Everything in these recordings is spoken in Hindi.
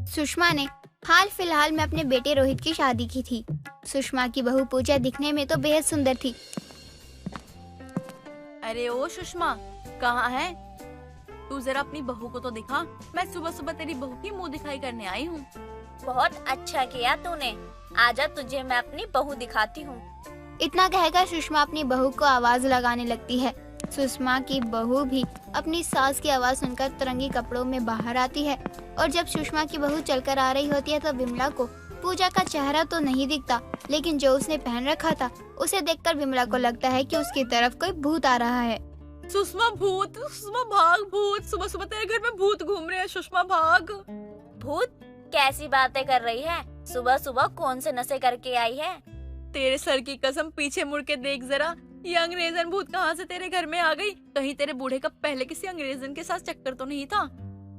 सुषमा ने हाल फिलहाल में अपने बेटे रोहित की शादी की थी। सुषमा की बहू पूजा दिखने में तो बेहद सुंदर थी। अरे ओ सुषमा, कहाँ है तू? जरा अपनी बहू को तो दिखा। मैं सुबह सुबह तेरी बहू की मुंह दिखाई करने आई हूँ। बहुत अच्छा किया तूने। आजा, तुझे मैं अपनी बहू दिखाती हूँ। इतना कहकर सुषमा अपनी बहू को आवाज लगाने लगती है। सुषमा की बहू भी अपनी सास की आवाज सुनकर तिरंगी कपड़ों में बाहर आती है और जब सुषमा की बहू चलकर आ रही होती है तो विमला को पूजा का चेहरा तो नहीं दिखता, लेकिन जो उसने पहन रखा था उसे देखकर विमला को लगता है कि उसकी तरफ कोई भूत आ रहा है। सुषमा भूत, सुषमा भाग, भूत! सुबह सुबह तेरे घर में भूत घूम रहे हैं। सुषमा भाग। भूत? कैसी बातें कर रही है? सुबह सुबह कौन से नशे करके आई है? तेरे सर की कसम, पीछे मुड़ के देख जरा। ये अंग्रेजन भूत कहाँ से तेरे घर में आ गई? कहीं तेरे बूढ़े का पहले किसी अंग्रेजन के साथ चक्कर तो नहीं था?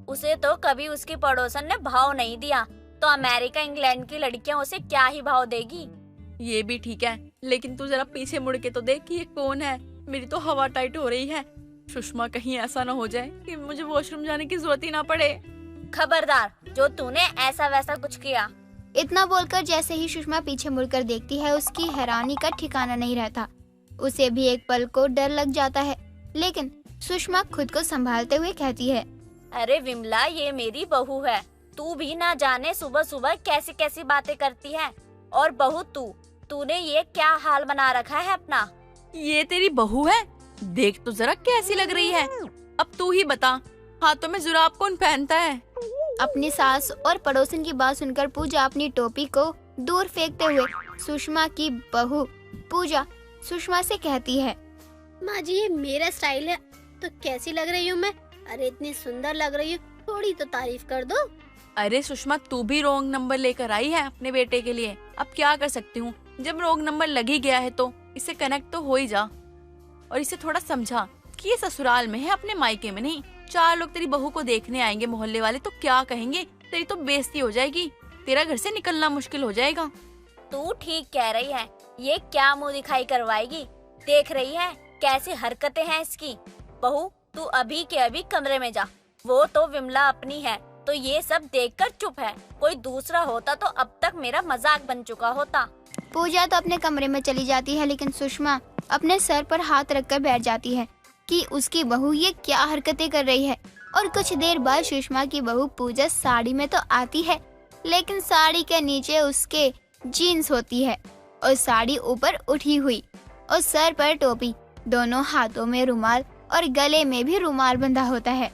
उसे तो कभी उसकी पड़ोसन ने भाव नहीं दिया, तो अमेरिका इंग्लैंड की लड़कियां उसे क्या ही भाव देगी। ये भी ठीक है, लेकिन तू जरा पीछे मुड़ के तो देख कि ये कौन है। मेरी तो हवा टाइट हो रही है। सुषमा, कहीं ऐसा न हो जाए कि मुझे वॉशरूम जाने की जरूरत ही ना पड़े। खबरदार, जो तूने ऐसा वैसा कुछ किया। इतना बोलकर जैसे ही सुषमा पीछे मुड़कर देखती है, उसकी हैरानी का ठिकाना नहीं रहता। उसे भी एक पल को डर लग जाता है, लेकिन सुषमा खुद को संभालते हुए कहती है, अरे विमला, ये मेरी बहू है। तू भी ना जाने सुबह सुबह कैसी कैसी बातें करती है। और बहू तूने ये क्या हाल बना रखा है अपना? ये तेरी बहू है? देख तो जरा कैसी लग रही है। अब तू ही बता, हाथों में जुराब कौन पहनता है? अपनी सास और पड़ोसन की बात सुनकर पूजा अपनी टोपी को दूर फेंकते हुए सुषमा की बहू पूजा सुषमा से कहती है, माँ जी, ये मेरा स्टाइल है तो कैसी लग रही हूँ मैं? अरे इतनी सुंदर लग रही हूँ, थोड़ी तो तारीफ कर दो। अरे सुषमा, तू भी रॉन्ग नंबर लेकर आई है अपने बेटे के लिए। अब क्या कर सकती हूँ, जब रॉन्ग नंबर लग ही गया है तो इससे कनेक्ट तो हो ही जा। और इसे थोड़ा समझा कि ये ससुराल में है, अपने मायके में नहीं। 4 लोग तेरी बहू को देखने आएंगे, मोहल्ले वाले, तो क्या कहेंगे? तेरी तो बेइज्जती हो जाएगी, तेरा घर से निकलना मुश्किल हो जाएगा। तू ठीक कह रही है। ये क्या मुंह दिखाई करवाएगी? देख रही है कैसी हरकतें हैं इसकी। बहू, तू अभी के अभी कमरे में जा। वो तो विमला अपनी है, तो ये सब देखकर चुप है। कोई दूसरा होता तो अब तक मेरा मजाक बन चुका होता। पूजा तो अपने कमरे में चली जाती है, लेकिन सुषमा अपने सर पर हाथ रखकर बैठ जाती है कि उसकी बहू ये क्या हरकतें कर रही है। और कुछ देर बाद सुषमा की बहू पूजा साड़ी में तो आती है, लेकिन साड़ी के नीचे उसके जीन्स होती है और साड़ी ऊपर उठी हुई और सर पर टोपी, दोनों हाथों में रुमाल और गले में भी रुमाल बंधा होता है।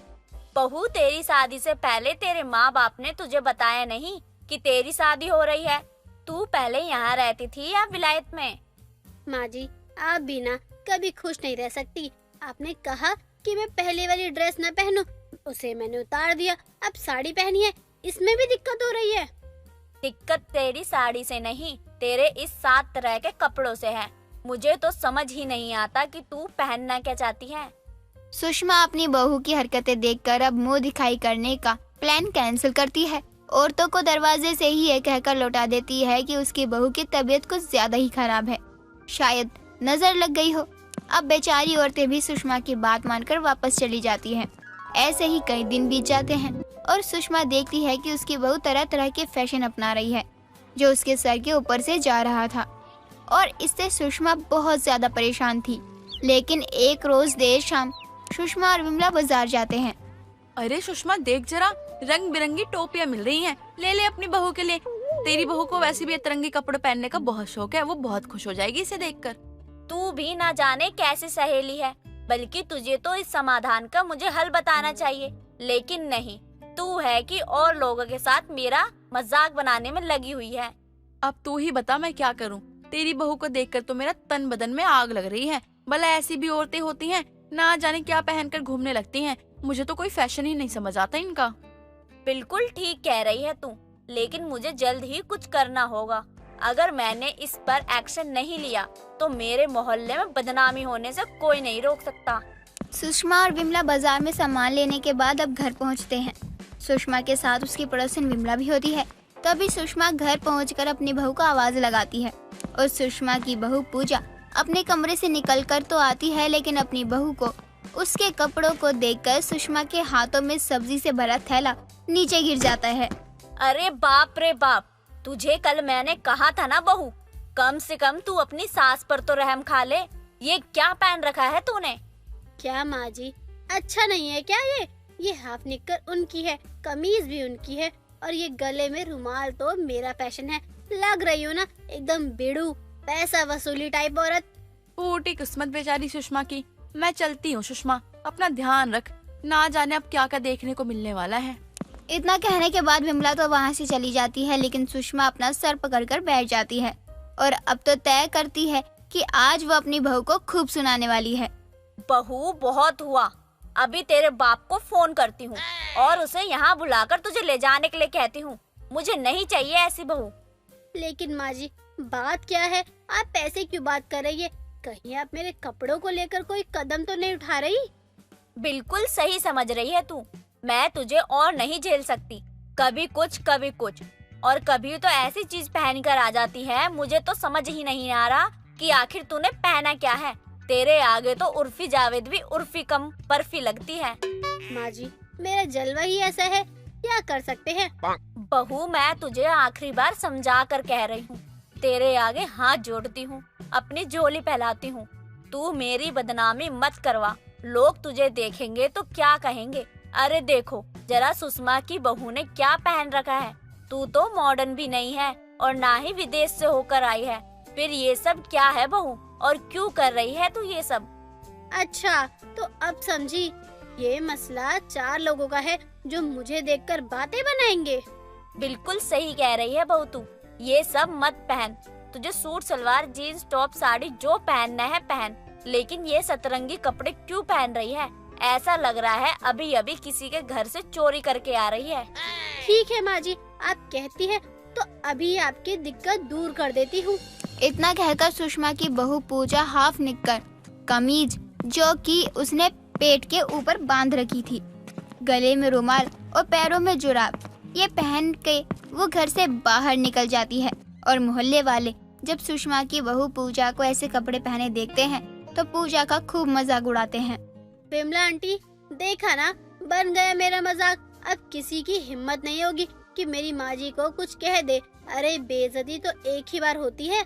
बहू, तेरी शादी से पहले तेरे माँ बाप ने तुझे बताया नहीं कि तेरी शादी हो रही है? तू पहले यहाँ रहती थी या विलायत में? माँ जी, आप भी ना कभी खुश नहीं रह सकती। आपने कहा कि मैं पहले वाली ड्रेस न पहनूं, उसे मैंने उतार दिया। अब साड़ी पहनी है, इसमें भी दिक्कत हो रही है। दिक्कत तेरी साड़ी से नहीं, तेरे इस 7 तरह के कपड़ों से है। मुझे तो समझ ही नहीं आता कि तू पहनना क्या चाहती है। सुषमा अपनी बहू की हरकतें देखकर अब मुंह दिखाई करने का प्लान कैंसिल करती है। औरतों को दरवाजे से ही ये कहकर लौटा देती है कि उसकी बहू की तबीयत कुछ ज्यादा ही खराब है, शायद नजर लग गई हो। अब बेचारी औरतें भी सुषमा की बात मानकर वापस चली जाती हैं। ऐसे ही कई दिन बीत जाते हैं और सुषमा देखती है कि उसकी बहू तरह तरह के फैशन अपना रही है, जो उसके सर के ऊपर से जा रहा था, और इससे सुषमा बहुत ज्यादा परेशान थी। लेकिन एक रोज देर शाम सुषमा और विमला बाजार जाते हैं। अरे सुषमा, देख जरा, रंग बिरंगी टोपियां मिल रही हैं। ले ले अपनी बहू के लिए। तेरी बहू को वैसे भी अतरंगी कपड़े पहनने का बहुत शौक है, वो बहुत खुश हो जाएगी इसे देखकर। तू भी ना जाने कैसी सहेली है, बल्कि तुझे तो इस समाधान का मुझे हल बताना चाहिए, लेकिन नहीं, तू है कि और लोगों के साथ मेरा मजाक बनाने में लगी हुई है। अब तू ही बता मैं क्या करूं? तेरी बहू को देखकर तो मेरा तन बदन में आग लग रही है। भला ऐसी भी औरतें होती हैं, ना जाने क्या पहनकर घूमने लगती हैं। मुझे तो कोई फैशन ही नहीं समझ आता इनका। बिल्कुल ठीक कह रही है तू, लेकिन मुझे जल्द ही कुछ करना होगा। अगर मैंने इस पर एक्शन नहीं लिया तो मेरे मोहल्ले में बदनामी होने से कोई नहीं रोक सकता। सुषमा और विमला बाजार में सामान लेने के बाद अब घर पहुंचते हैं। सुषमा के साथ उसकी पड़ोसन विमला भी होती है। तभी सुषमा घर पहुंचकर अपनी बहू को आवाज लगाती है और सुषमा की बहू पूजा अपने कमरे से निकलकर तो आती है, लेकिन अपनी बहू को उसके कपड़ों को देखकर सुषमा के हाथों में सब्जी से भरा थैला नीचे गिर जाता है। अरे बाप रे बाप, तुझे कल मैंने कहा था ना बहू, कम से कम तू अपनी सास पर तो रहम खा ले। ये क्या पहन रखा है तूने? क्या माँ जी, अच्छा नहीं है क्या ये हाफ निक्कर उनकी है, कमीज भी उनकी है, और ये गले में रुमाल तो मेरा फैशन है। लग रही हो ना एकदम बेड़ू, पैसा वसूली टाइप औरत। फूटी किस्मत बेचारी सुषमा की। मैं चलती हूँ सुषमा, अपना ध्यान रख, ना जाने अब क्या क्या देखने को मिलने वाला है। इतना कहने के बाद विमला तो वहाँ से चली जाती है, लेकिन सुषमा अपना सर पकड़कर बैठ जाती है और अब तो तय करती है कि आज वो अपनी बहू को खूब सुनाने वाली है। बहू बहुत हुआ, अभी तेरे बाप को फोन करती हूँ और उसे यहाँ बुलाकर तुझे ले जाने के लिए कहती हूँ। मुझे नहीं चाहिए ऐसी बहू। लेकिन माँ जी, बात क्या है, आप पैसे क्यों बात कर रही है? कहीं आप मेरे कपड़ों को लेकर कोई कदम तो नहीं उठा रही? बिल्कुल सही समझ रही है तू। मैं तुझे और नहीं झेल सकती, कभी कुछ और कभी तो ऐसी चीज पहन कर आ जाती है, मुझे तो समझ ही नहीं आ रहा कि आखिर तूने पहना क्या है। तेरे आगे तो उर्फी जावेद भी उर्फी कम बर्फी लगती है। माँ जी, मेरा जलवा ही ऐसा है, क्या कर सकते हैं? बहू, मैं तुझे आखिरी बार समझा कर कह रही हूँ, तेरे आगे हाथ जोड़ती हूँ, अपनी झोली फैलाती हूँ, तू मेरी बदनामी मत करवा। लोग तुझे देखेंगे तो क्या कहेंगे? अरे देखो जरा सुषमा की बहू ने क्या पहन रखा है। तू तो मॉडर्न भी नहीं है और ना ही विदेश से होकर आई है, फिर ये सब क्या है बहू, और क्यों कर रही है तू ये सब? अच्छा, तो अब समझी, ये मसला 4 लोगों का है जो मुझे देखकर बातें बनाएंगे। बिल्कुल सही कह रही है बहू तू, ये सब मत पहन। तुझे suit salwar jeans top sari जो पहनना है पहन, लेकिन ये सतरंगी कपड़े क्यों पहन रही है? ऐसा लग रहा है अभी अभी किसी के घर से चोरी करके आ रही है। ठीक है माँ जी, आप कहती है तो अभी आपकी दिक्कत दूर कर देती हूँ। इतना कहकर सुषमा की बहू पूजा हाफ निक्कर कमीज जो कि उसने पेट के ऊपर बांध रखी थी, गले में रुमाल और पैरों में जुराब, ये पहन के वो घर से बाहर निकल जाती है। और मोहल्ले वाले जब सुषमा की बहू पूजा को ऐसे कपड़े पहने देखते हैं तो पूजा का खूब मजाक उड़ाते हैं। विमला आंटी, देखा ना, बन गया मेरा मजाक। अब किसी की हिम्मत नहीं होगी कि मेरी माँ जी को कुछ कह दे। अरे बेइज्जती तो एक ही बार होती है।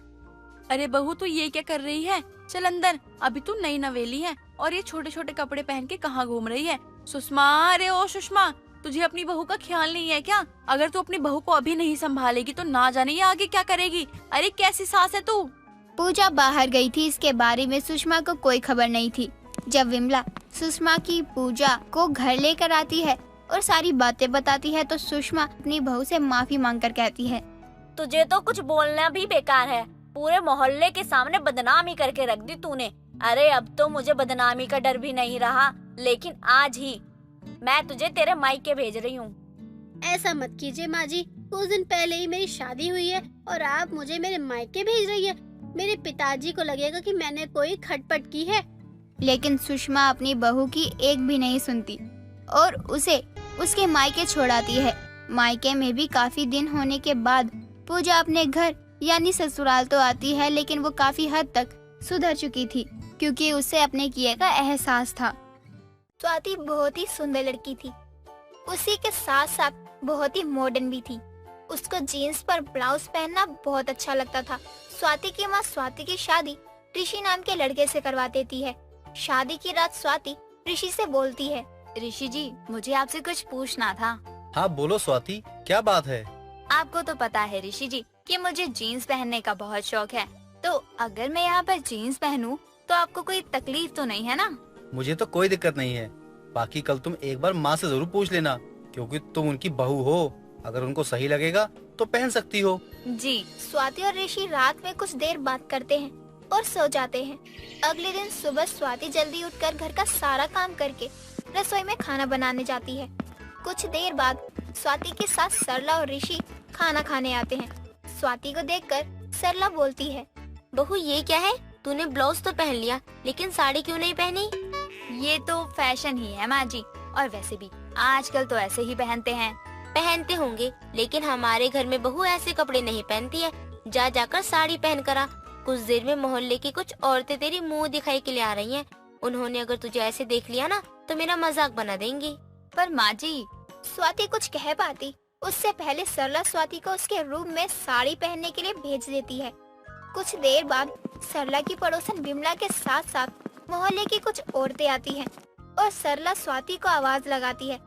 अरे बहू, तू ये क्या कर रही है? चल अंदर, अभी तू नई नवेली है और ये छोटे छोटे कपड़े पहन के कहाँ घूम रही है? सुषमा, अरे ओ सुषमा, तुझे अपनी बहू का ख्याल नहीं है क्या? अगर तू अपनी बहू को अभी नहीं संभालेगी तो ना जाने ये आगे क्या करेगी। अरे कैसी सास है तू? पूजा बाहर गई थी, इसके बारे में सुषमा को कोई खबर नहीं थी। जब विमला सुषमा की पूजा को घर लेकर आती है और सारी बातें बताती है तो सुषमा अपनी बहू से माफी मांगकर कहती है, तुझे तो कुछ बोलना भी बेकार है, पूरे मोहल्ले के सामने बदनामी करके रख दी तूने। अरे अब तो मुझे बदनामी का डर भी नहीं रहा, लेकिन आज ही मैं तुझे तेरे मायके भेज रही हूँ। ऐसा मत कीजिए माँ जी, कुछ दिन पहले ही मेरी शादी हुई है और आप मुझे मेरे मायके भेज रही है। मेरे पिताजी को लगेगा कि मैंने कोई खटपट की है। लेकिन सुषमा अपनी बहू की एक भी नहीं सुनती और उसे उसके मायके छोड़ाती है। मायके में भी काफी दिन होने के बाद पूजा अपने घर यानी ससुराल तो आती है, लेकिन वो काफी हद तक सुधर चुकी थी क्योंकि उसे अपने किए का एहसास था। स्वाति बहुत ही सुंदर लड़की थी, उसी के साथ साथ बहुत ही मॉडर्न भी थी। उसको जीन्स पर ब्लाउज पहनना बहुत अच्छा लगता था। स्वाति की माँ स्वाति की शादी ऋषि नाम के लड़के से करवा देती है। शादी की रात स्वाति ऋषि से बोलती है, ऋषि जी, मुझे आपसे कुछ पूछना था। हाँ बोलो स्वाति, क्या बात है? आपको तो पता है ऋषि जी कि मुझे जीन्स पहनने का बहुत शौक है, तो अगर मैं यहाँ पर जीन्स पहनूं तो आपको कोई तकलीफ तो नहीं है ना? मुझे तो कोई दिक्कत नहीं है। बाकी कल तुम एक बार माँ से जरूर पूछ लेना, क्योंकि तुम उनकी बहू हो। अगर उनको सही लगेगा तो पहन सकती हो। जी। स्वाति और ऋषि रात में कुछ देर बात करते हैं और सो जाते हैं। अगले दिन सुबह स्वाति जल्दी उठकर घर का सारा काम करके रसोई में खाना बनाने जाती है। कुछ देर बाद स्वाति के साथ सरला और ऋषि खाना खाने आते हैं। स्वाति को देखकर सरला बोलती है, बहू ये क्या है? तूने ब्लाउज तो पहन लिया, लेकिन साड़ी क्यों नहीं पहनी? ये तो फैशन ही है माँ जी, और वैसे भी आजकल तो ऐसे ही पहनते हैं। पहनते होंगे, लेकिन हमारे घर में बहू ऐसे कपड़े नहीं पहनती है। जा जाकर साड़ी पहन कर आ। कुछ देर में मोहल्ले की कुछ औरतें तेरी मुंह दिखाई के लिए आ रही हैं। उन्होंने अगर तुझे ऐसे देख लिया ना तो मेरा मजाक बना देंगी। पर माँ जी, स्वाति कुछ कह पाती उससे पहले सरला स्वाति को उसके रूम में साड़ी पहनने के लिए भेज देती है। कुछ देर बाद सरला की पड़ोसन विमला के साथ साथ मोहल्ले की कुछ औरतें आती हैं और सरला स्वाति को आवाज लगाती है।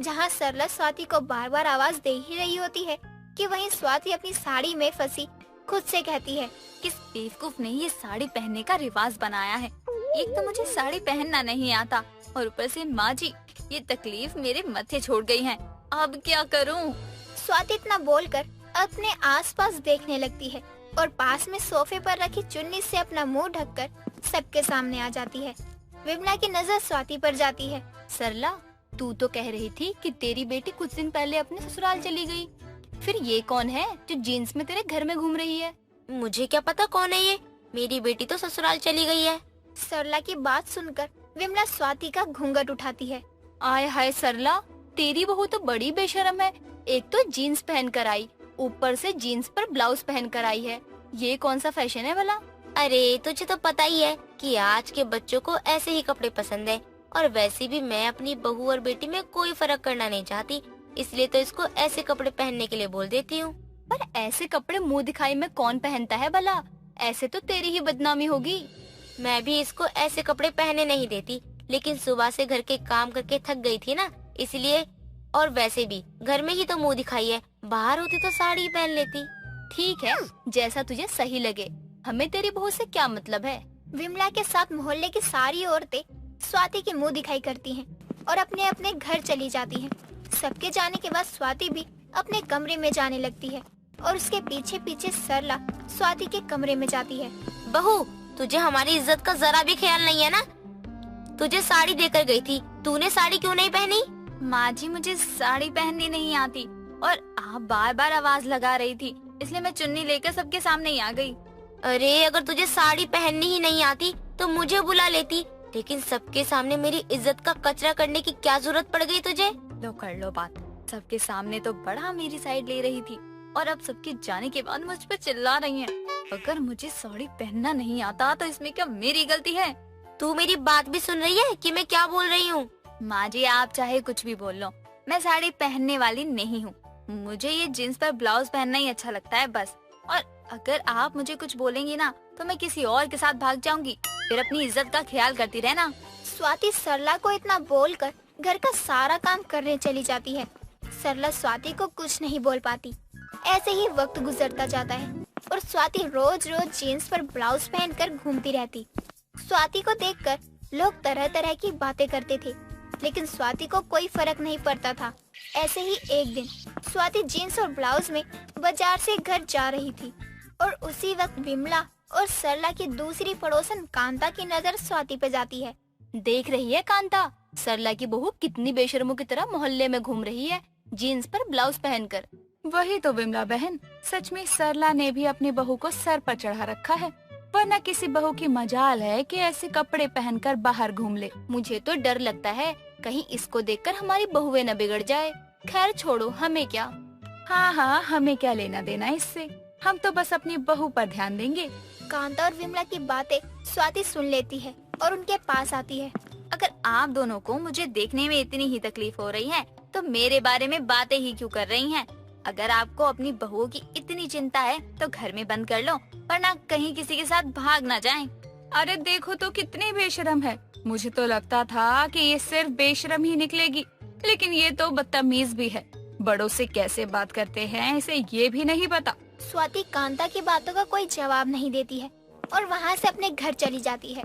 जहां सरला स्वाति को बार बार आवाज दे ही रही होती है कि वहीं स्वाति अपनी साड़ी में फंसी खुद से कहती है, किस बेवकूफ ने ये साड़ी पहनने का रिवाज बनाया है। एक तो मुझे साड़ी पहनना नहीं आता और ऊपर से माँ जी ये तकलीफ मेरे माथे छोड़ गई है। अब क्या करूँ? स्वाति इतना बोलकर अपने आसपास देखने लगती है और पास में सोफे पर रखी चुन्नी से अपना मुंह ढककर सबके सामने आ जाती है। विमला की नजर स्वाति पर जाती है। सरला, तू तो कह रही थी कि तेरी बेटी कुछ दिन पहले अपने ससुराल चली गई। फिर ये कौन है जो जीन्स में तेरे घर में घूम रही है? मुझे क्या पता कौन है ये, मेरी बेटी तो ससुराल चली गई है। सरला की बात सुनकर विमला स्वाति का घूंघट उठाती है। आय हाय सरला, तेरी बहू तो बड़ी बेशरम है। एक तो जीन्स पहन कर आई, ऊपर से जीन्स पर ब्लाउज पहन कर आई है। ये कौन सा फैशन है भला? अरे तुझे तो पता ही है कि आज के बच्चों को ऐसे ही कपड़े पसंद है, और वैसे भी मैं अपनी बहू और बेटी में कोई फर्क करना नहीं चाहती, इसलिए तो इसको ऐसे कपड़े पहनने के लिए बोल देती हूँ। पर ऐसे कपड़े मुंह दिखाई में कौन पहनता है भला? ऐसे तो तेरी ही बदनामी होगी। मैं भी इसको ऐसे कपड़े पहने नहीं देती, लेकिन सुबह से घर के काम करके थक गई थी ना, इसलिए। और वैसे भी घर में ही तो मुंह दिखाई है, बाहर होती तो साड़ी पहन लेती। ठीक है, जैसा तुझे सही लगे, हमें तेरी बहू से क्या मतलब है। विमला के साथ मोहल्ले की सारी औरतें स्वाति की मुंह दिखाई करती हैं और अपने अपने घर चली जाती हैं। सबके जाने के बाद स्वाति भी अपने कमरे में जाने लगती है और उसके पीछे पीछे सरला स्वाति के कमरे में जाती है। बहू, तुझे हमारी इज्जत का जरा भी ख्याल नहीं है ना? तुझे साड़ी देकर गई थी, तूने साड़ी क्यों नहीं पहनी? माँ जी, मुझे साड़ी पहननी नहीं आती और आप बार बार आवाज लगा रही थी, इसलिए मैं चुन्नी लेकर सबके सामने ही आ गई। अरे अगर तुझे साड़ी पहननी ही नहीं आती तो मुझे बुला लेती, लेकिन सबके सामने मेरी इज्जत का कचरा करने की क्या जरूरत पड़ गई तुझे? लो कर लो बात। सबके सामने तो बड़ा मेरी साइड ले रही थी और अब सबके जाने के बाद मुझ पर चिल्ला रही हैं। अगर मुझे साड़ी पहनना नहीं आता तो इसमें क्या मेरी गलती है? तू मेरी बात भी सुन रही है कि मैं क्या बोल रही हूँ? माँ जी, आप चाहे कुछ भी बोल लो, मैं साड़ी पहनने वाली नहीं हूँ। मुझे ये जींस पर ब्लाउज पहनना ही अच्छा लगता है बस। और अगर आप मुझे कुछ बोलेंगी ना तो मैं किसी और के साथ भाग जाऊंगी। फिर अपनी इज्जत का ख्याल करती रहना। स्वाति सरला को इतना बोलकर घर का सारा काम करने चली जाती है। सरला स्वाति को कुछ नहीं बोल पाती। ऐसे ही वक्त गुजरता जाता है और स्वाति रोज रोज जीन्स पर ब्लाउज पहनकर घूमती रहती। स्वाति को देखकर लोग तरह तरह की बातें करते थे, लेकिन स्वाति को कोई फर्क नहीं पड़ता था। ऐसे ही एक दिन स्वाति जीन्स और ब्लाउज में बाजार से घर जा रही थी और उसी वक्त विमला और सरला की दूसरी पड़ोसन कांता की नजर स्वाति पे जाती है। देख रही है कांता, सरला की बहू कितनी बेशर्मों की तरह मोहल्ले में घूम रही है जीन्स पर ब्लाउज पहनकर। वही तो विमला बहन, सच में सरला ने भी अपनी बहू को सर पर चढ़ा रखा है, वरना किसी बहू की मजाल है कि ऐसे कपड़े पहनकर बाहर घूम ले। मुझे तो डर लगता है कहीं इसको देखकर हमारी बहुएं न बिगड़ जाए। खैर छोड़ो, हमें क्या। हाँ हाँ, हमें क्या लेना देना इससे, हम तो बस अपनी बहू पर ध्यान देंगे। कांता और विमला की बातें स्वाति सुन लेती है और उनके पास आती है। अगर आप दोनों को मुझे देखने में इतनी ही तकलीफ हो रही है तो मेरे बारे में बातें ही क्यों कर रही हैं? अगर आपको अपनी बहुओं की इतनी चिंता है तो घर में बंद कर लो, वरना कहीं किसी के साथ भाग ना जाएं। अरे देखो तो कितनी बेशरम है। मुझे तो लगता था कि ये सिर्फ बेशरम ही निकलेगी, लेकिन ये तो बदतमीज भी है। बड़ों से कैसे बात करते हैं इसे ये भी नहीं पता। स्वाति कांता की बातों का कोई जवाब नहीं देती है और वहाँ से अपने घर चली जाती है।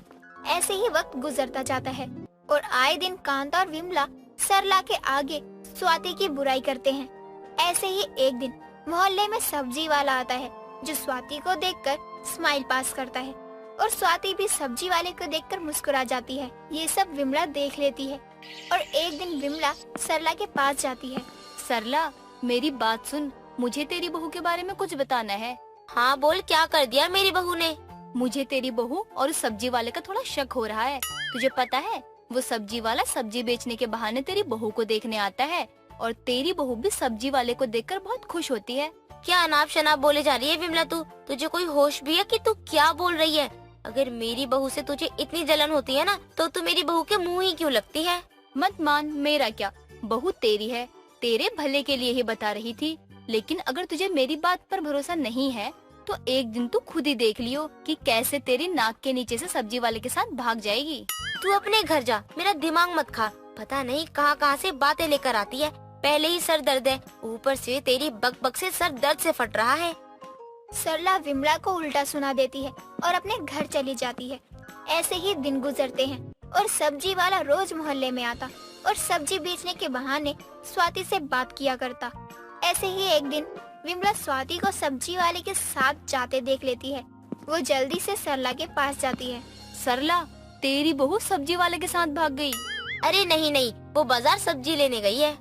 ऐसे ही वक्त गुजरता जाता है और आए दिन कांता और विमला सरला के आगे स्वाति की बुराई करते हैं। ऐसे ही एक दिन मोहल्ले में सब्जी वाला आता है जो स्वाति को देखकर स्माइल पास करता है और स्वाति भी सब्जी वाले को देखकर मुस्कुरा जाती है। ये सब विमला देख लेती है और एक दिन विमला सरला के पास जाती है। सरला, मेरी बात सुन, मुझे तेरी बहू के बारे में कुछ बताना है। हाँ बोल, क्या कर दिया मेरी बहू ने? मुझे तेरी बहू और उस सब्जी वाले का थोड़ा शक हो रहा है। तुझे पता है वो सब्जी वाला सब्जी बेचने के बहाने तेरी बहू को देखने आता है और तेरी बहू भी सब्जी वाले को देखकर बहुत खुश होती है। क्या अनाप शनाप बोले जा रही है विमला तू? तुझे कोई होश भी है कि तू क्या बोल रही है? अगर मेरी बहू से तुझे इतनी जलन होती है ना तो तू मेरी बहू के मुँह ही क्यों लगती है? मत मान, मेरा क्या, बहू तेरी है तेरे भले के लिए ही बता रही थी, लेकिन अगर तुझे मेरी बात पर भरोसा नहीं है तो एक दिन तू खुद ही देख लियो कि कैसे तेरी नाक के नीचे से सब्जी वाले के साथ भाग जाएगी। तू अपने घर जा, मेरा दिमाग मत खा। पता नहीं कहाँ कहाँ से बातें लेकर आती है। पहले ही सर दर्द है, ऊपर से तेरी बक से सर दर्द से फट रहा है। सरला विमला को उल्टा सुना देती है और अपने घर चली जाती है। ऐसे ही दिन गुजरते हैं और सब्जी वाला रोज मोहल्ले में आता और सब्जी बेचने के बहाने स्वाति से बात किया करता। ऐसे ही एक दिन विमला स्वाति को सब्जी वाले के साथ जाते देख लेती है। वो जल्दी से सरला के पास जाती है। सरला, तेरी बहू सब्जी वाले के साथ भाग गई। अरे नहीं, वो बाजार सब्जी लेने गई है।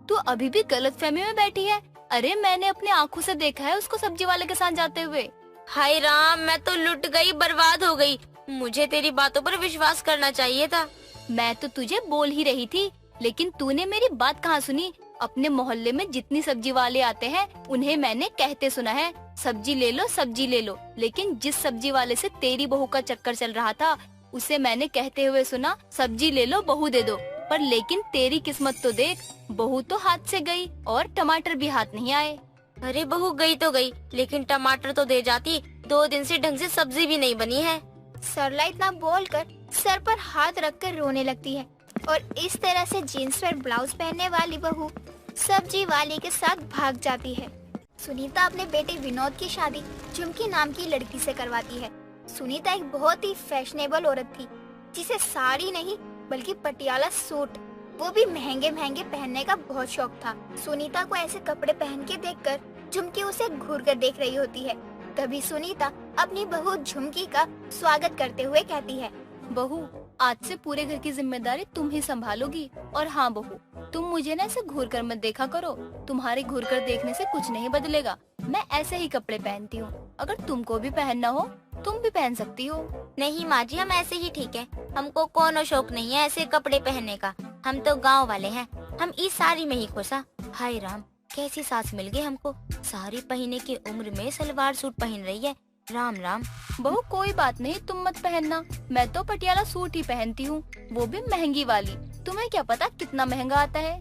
तू अभी भी गलतफहमी में बैठी है। अरे मैंने अपनी आँखों से देखा है उसको सब्जी वाले के साथ जाते हुए। हाय राम, मैं तो लुट गई, बर्बाद हो गई। मुझे तेरी बातों पर विश्वास करना चाहिए था। मैं तो तुझे बोल ही रही थी, लेकिन तूने मेरी बात कहाँ सुनी। अपने मोहल्ले में जितनी सब्जी वाले आते हैं उन्हें मैंने कहते सुना है, सब्जी ले लो। लेकिन जिस सब्जी वाले से तेरी बहू का चक्कर चल रहा था उसे मैंने कहते हुए सुना, सब्जी ले लो, बहू दे दो। पर लेकिन तेरी किस्मत तो देख, बहू तो हाथ से गई और टमाटर भी हाथ नहीं आए। अरे बहू गई तो गई, लेकिन टमाटर तो दे जाती। 2 दिन से ढंग से सब्जी भी नहीं बनी है। सरला इतना बोलकर सर पर हाथ रखकर रोने लगती है और इस तरह से जीन्स पर ब्लाउज पहनने वाली बहू सब्जी वाले के साथ भाग जाती है। सुनीता अपने बेटे विनोद की शादी झुमकी नाम की लड़की से करवाती है। सुनीता एक बहुत ही फैशनेबल औरत थी जिसे साड़ी नहीं बल्कि पटियाला सूट, वो भी महंगे महंगे पहनने का बहुत शौक था। सुनीता को ऐसे कपड़े पहन के देखकर झुमकी उसे घूर कर देख रही होती है। तभी सुनीता अपनी बहू झुमकी का स्वागत करते हुए कहती है, बहू, आज से पूरे घर की जिम्मेदारी तुम ही संभालोगी। और हाँ बहू, तुम मुझे ना ऐसे घूर कर मत देखा करो। तुम्हारे घूर कर देखने से कुछ नहीं बदलेगा। मैं ऐसे ही कपड़े पहनती हूँ। अगर तुमको भी पहनना हो तुम भी पहन सकती हो। नहीं माँ जी, हम ऐसे ही ठीक है। हमको कोनो शौक नहीं है ऐसे कपड़े पहनने का। हम तो गांव वाले हैं, हम इस साड़ी में ही खुश। हाय राम, कैसी सास मिल गई हमको। साड़ी पहनने की उम्र में सलवार सूट पहन रही है। राम राम। बहू कोई बात नहीं, तुम मत पहनना। मैं तो पटियाला सूट ही पहनती हूँ, वो भी महंगी वाली। तुम्हें क्या पता कितना महंगा आता है।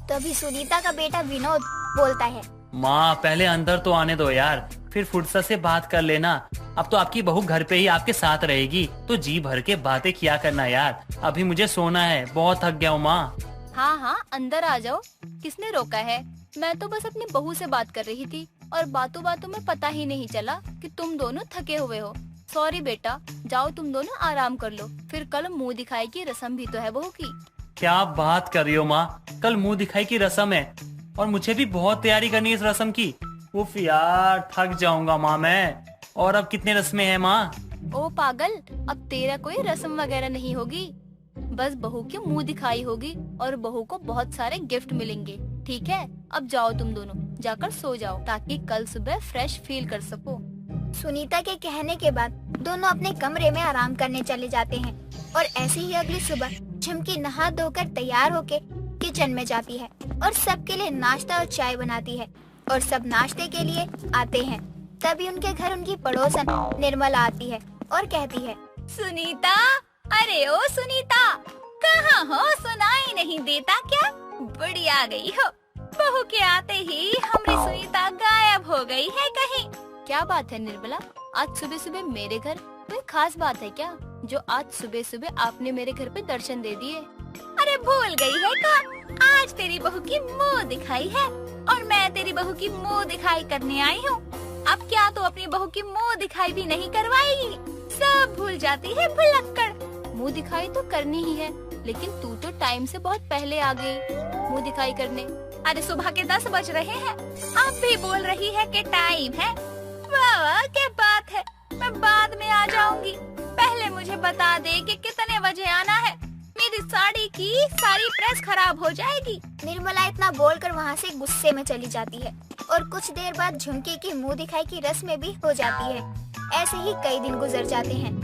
तभी सुनीता का बेटा विनोद बोलता है, माँ पहले अंदर तो आने दो यार, फिर फुर्सत से बात कर लेना। अब तो आपकी बहू घर पे ही आपके साथ रहेगी, तो जी भर के बातें किया करना यार। अभी मुझे सोना है, बहुत थक गया हूँ माँ। हाँ, अंदर आ जाओ। किसने रोका है? मैं तो बस अपनी बहू से बात कर रही थी और बातों बातों में पता ही नहीं चला कि तुम दोनों थके हुए हो। सॉरी बेटा, जाओ तुम दोनों आराम कर लो, फिर कल मुँह दिखाई की रस्म भी तो है बहू की। क्या बात कर रही हो माँ, कल मुँह दिखाई की रस्म है और मुझे भी बहुत तैयारी करनी है इस रस्म की। उफ यार, थक जाऊंगा माँ मैं। और अब कितने रस्में हैं माँ? ओ पागल, अब तेरा कोई रस्म वगैरह नहीं होगी, बस बहू की मुंह दिखाई होगी और बहू को बहुत सारे गिफ्ट मिलेंगे। ठीक है, अब जाओ तुम दोनों, जाकर सो जाओ ताकि कल सुबह फ्रेश फील कर सको। सुनीता के कहने के बाद दोनों अपने कमरे में आराम करने चले जाते हैं और ऐसे ही अगली सुबह झुमकी नहा धोकर तैयार होके किचन में जाती है और सबके लिए नाश्ता और चाय बनाती है और सब नाश्ते के लिए आते हैं। तभी उनके घर उनकी पड़ोसन निर्मला आती है और कहती है, सुनीता, अरे ओ सुनीता, कहाँ हो? सुनाई नहीं देता क्या? बड़ी आ गई हो। बहू के आते ही हमारी सुनीता गायब हो गई है कहीं। क्या बात है निर्मला, आज सुबह सुबह मेरे घर? कोई खास बात है क्या जो आज सुबह सुबह आपने मेरे घर पे दर्शन दे दिए? अरे भूल गई है क्या? आज तेरी बहू की मुँह दिखाई है और मैं तेरी बहू की मुँह दिखाई करने आई हूँ। अब क्या तू अपनी बहू की मुँह दिखाई भी नहीं करवाएगी? सब भूल जाती है भुलक्कड़। मुँह दिखाई तो करनी ही है, लेकिन तू तो टाइम से बहुत पहले आ गई मुँह दिखाई करने। अरे सुबह के 10 बज रहे हैं, अब भी बोल रही है कि टाइम है। वाह क्या बात है, मैं बाद में आ जाऊंगी। पहले मुझे बता दे कि कितने बजे आना है, मेरी साड़ी की सारी प्रेस खराब हो जाएगी। निर्मला इतना बोलकर वहाँ से गुस्से में चली जाती है और कुछ देर बाद झुमकी की मुंह दिखाई की रस्म भी हो जाती है। ऐसे ही कई दिन गुजर जाते हैं।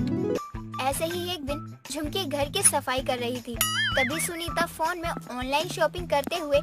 ऐसे ही एक दिन झुमकी घर की सफाई कर रही थी, तभी सुनीता फोन में ऑनलाइन शॉपिंग करते हुए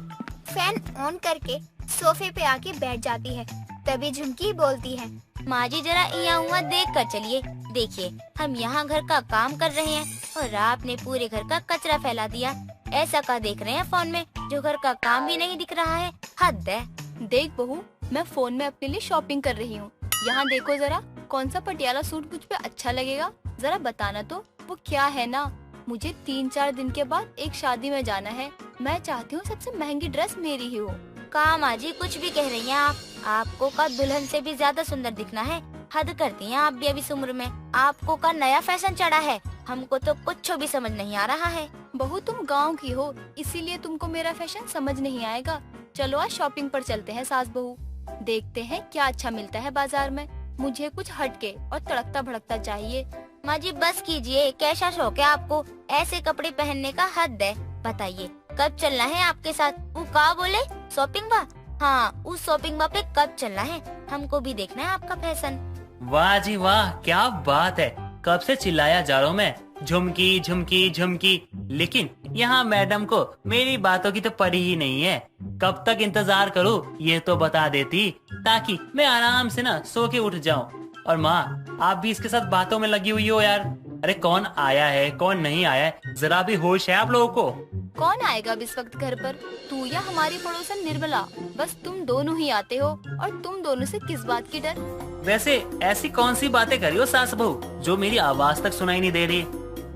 फैन ऑन करके सोफे पे आके बैठ जाती है। तभी झुमकी बोलती है, माँ जी जरा यहाँ हुआ देख कर चलिए। देखिए हम यहाँ घर का काम कर रहे हैं और आपने पूरे घर का कचरा फैला दिया। ऐसा क्या देख रहे हैं फोन में जो घर का काम भी नहीं दिख रहा है, हद है। देख बहू, मैं फोन में अपने लिए शॉपिंग कर रही हूँ। यहाँ देखो जरा, कौन सा पटियाला सूट मुझ पे अच्छा लगेगा, जरा बताना तो। वो क्या है ना, मुझे 3-4 दिन के बाद एक शादी में जाना है। मैं चाहती हूँ सबसे महंगी ड्रेस मेरी ही हो। कहा माँ जी कुछ भी कह रही हैं आप। आपको का दुल्हन से भी ज्यादा सुंदर दिखना है, हद करती हैं आप भी अभी इस उम्र में। आपको का नया फैशन चढ़ा है, हमको तो कुछ भी समझ नहीं आ रहा है। बहू तुम गांव की हो, इसीलिए तुमको मेरा फैशन समझ नहीं आएगा। चलो आज शॉपिंग पर चलते हैं सास बहू, देखते हैं क्या अच्छा मिलता है बाजार में। मुझे कुछ हटके और तड़कता भड़कता चाहिए। माँ जी बस कीजिए, कैसा शौक है आपको ऐसे कपड़े पहनने का, हद है। बताइए कब चलना है आपके साथ? वो का बोले शॉपिंग बा? हाँ उस शॉपिंग बा पे कब चलना है, हमको भी देखना है आपका फैशन। वाह जी वाह, क्या बात है। कब से चिल्लाया जा रहा हूँ मैं, झुमकी झुमकी झुमकी, लेकिन यहाँ मैडम को मेरी बातों की तो पड़ी ही नहीं है। कब तक इंतजार करूँ ये तो बता देती, ताकि मैं आराम से ना सो के उठ जाऊँ। और माँ आप भी इसके साथ बातों में लगी हुई हो यार। अरे कौन आया है कौन नहीं आया है, जरा भी होश है आप लोगों को? कौन आएगा अब इस वक्त घर पर, तू या हमारी पड़ोसन निर्मला? बस तुम दोनों ही आते हो, और तुम दोनों से किस बात की डर? वैसे ऐसी कौन सी बातें करी हो सास बहू जो मेरी आवाज तक सुनाई नहीं दे रही?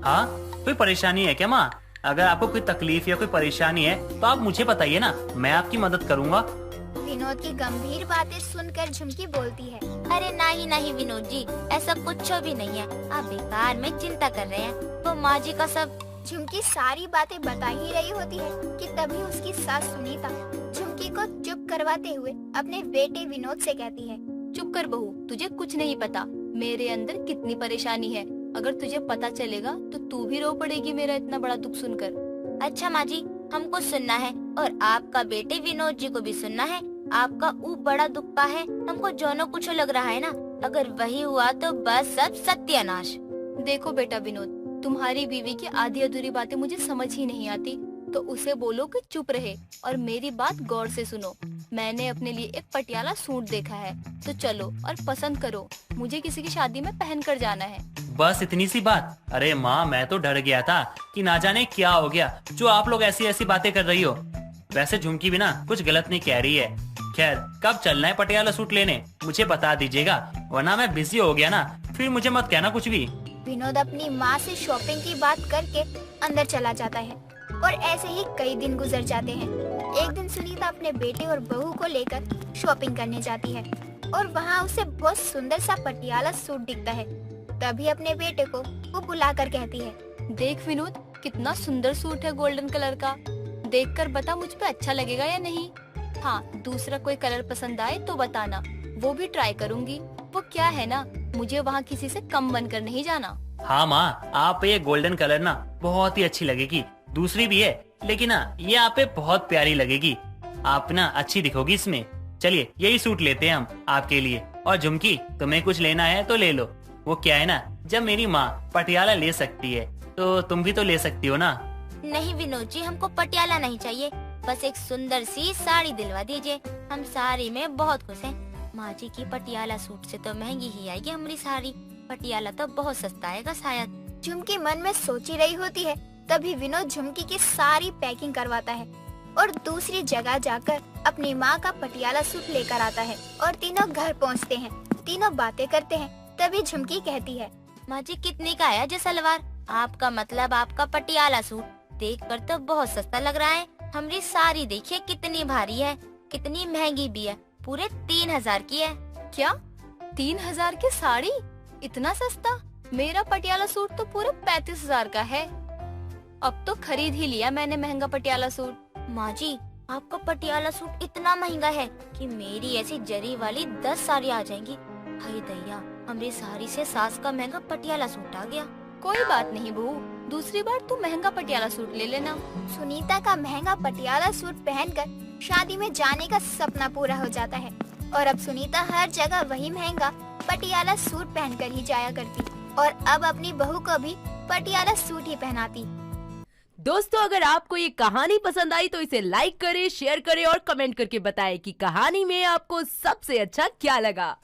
हाँ कोई परेशानी है क्या माँ? अगर आपको कोई तकलीफ या कोई परेशानी है तो आप मुझे बताइए ना, मैं आपकी मदद करूँगा। विनोद की गंभीर बातें सुनकर झुमकी बोलती है, अरे नहीं विनोद जी, ऐसा कुछ भी नहीं है। आप बेकार में चिंता कर रहे हैं। वो माँ जी का सब। झुमकी सारी बातें बता ही रही होती है कि तभी उसकी सास सुनीता झुमकी को चुप करवाते हुए अपने बेटे विनोद से कहती है, चुप कर बहू, तुझे कुछ नहीं पता मेरे अंदर कितनी परेशानी है। अगर तुझे पता चलेगा तो तू भी रो पड़ेगी मेरा इतना बड़ा दुख सुनकर। अच्छा माँ जी, हमको सुनना है और आपका बेटे विनोद जी को भी सुनना है। आपका ऊ बड़ा दुख का है, हमको जोनो कुछ लग रहा है ना। अगर वही हुआ तो बस सब सत्यानाश। देखो बेटा विनोद, तुम्हारी बीवी की आधी अधूरी बातें मुझे समझ ही नहीं आती, तो उसे बोलो कि चुप रहे और मेरी बात गौर से सुनो। मैंने अपने लिए एक पटियाला सूट देखा है, तो चलो और पसंद करो। मुझे किसी की शादी में पहन कर जाना है। बस इतनी सी बात? अरे माँ मैं तो डर गया था कि ना जाने क्या हो गया जो आप लोग ऐसी ऐसी बातें कर रही हो। वैसे झुमकी भी ना कुछ गलत नहीं कह रही है। खैर कब चलना है पटियाला सूट लेने मुझे बता दीजिएगा, वरना मैं बिजी हो गया ना, फिर मुझे मत कहना कुछ भी। विनोद अपनी माँ से शॉपिंग की बात करके अंदर चला जाता है और ऐसे ही कई दिन गुजर जाते हैं। एक दिन सुनीता अपने बेटे और बहू को लेकर शॉपिंग करने जाती है और वहाँ उसे बहुत सुंदर सा पटियाला सूट दिखता है। तभी अपने बेटे को वो बुलाकर कहती है, देख विनोद, कितना सुंदर सूट है गोल्डन कलर का। देखकर बता मुझ पे अच्छा लगेगा या नहीं। हाँ दूसरा कोई कलर पसंद आए तो बताना, वो भी ट्राई करूँगी। वो क्या है ना, मुझे वहाँ किसी से कम बनकर नहीं जाना। हाँ माँ, आप पे ये गोल्डन कलर ना बहुत ही अच्छी लगेगी। दूसरी भी है लेकिन ना ये आप पे बहुत प्यारी लगेगी। आप ना अच्छी दिखोगी इसमें। चलिए यही सूट लेते हैं हम आपके लिए। और झुमकी तुम्हें कुछ लेना है तो ले लो। वो क्या है ना, जब मेरी माँ पटियाला ले सकती है तो तुम भी तो ले सकती हो ना। नहीं विनोद जी, हमको पटियाला नहीं चाहिए, बस एक सुंदर सी साड़ी दिलवा दीजिए। हम साड़ी में बहुत खुश हैं। माँ जी की पटियाला सूट से तो महंगी ही आएगी हमारी साड़ी, पटियाला तो बहुत सस्ता आएगा शायद। झुमकी मन में सोच ही रही होती है, तभी विनोद झुमकी की सारी पैकिंग करवाता है और दूसरी जगह जाकर अपनी माँ का पटियाला सूट लेकर आता है और तीनों घर पहुँचते हैं। तीनों बातें करते हैं। तभी झुमकी कहती है, माँ जी कितने का आया ये सलवार? आपका मतलब आपका पटियाला सूट देखकर तो बहुत सस्ता लग रहा है। हमारी साड़ी देखिए कितनी भारी है, कितनी महंगी भी है, पूरे 3000 की है। क्या 3000 की साड़ी? इतना सस्ता? मेरा पटियाला सूट तो पूरे 35,000 का है। अब तो खरीद ही लिया मैंने महंगा पटियाला सूट। माँ जी आपका पटियाला सूट इतना महंगा है कि मेरी ऐसी जरी वाली 10 साड़ी आ जाएंगी। हाय दैया, हमारी साड़ी से सास का महंगा पटियाला सूट आ गया। कोई बात नहीं बहू, दूसरी बार तू महंगा पटियाला सूट ले लेना। सुनीता का महंगा पटियाला सूट पहनकर शादी में जाने का सपना पूरा हो जाता है और अब सुनीता हर जगह वही महंगा पटियाला सूट पहनकर ही जाया करती और अब अपनी बहू को भी पटियाला सूट ही पहनाती। दोस्तों अगर आपको ये कहानी पसंद आई तो इसे लाइक करें, शेयर करें और कमेंट करके बताएं कि कहानी में आपको सबसे अच्छा क्या लगा।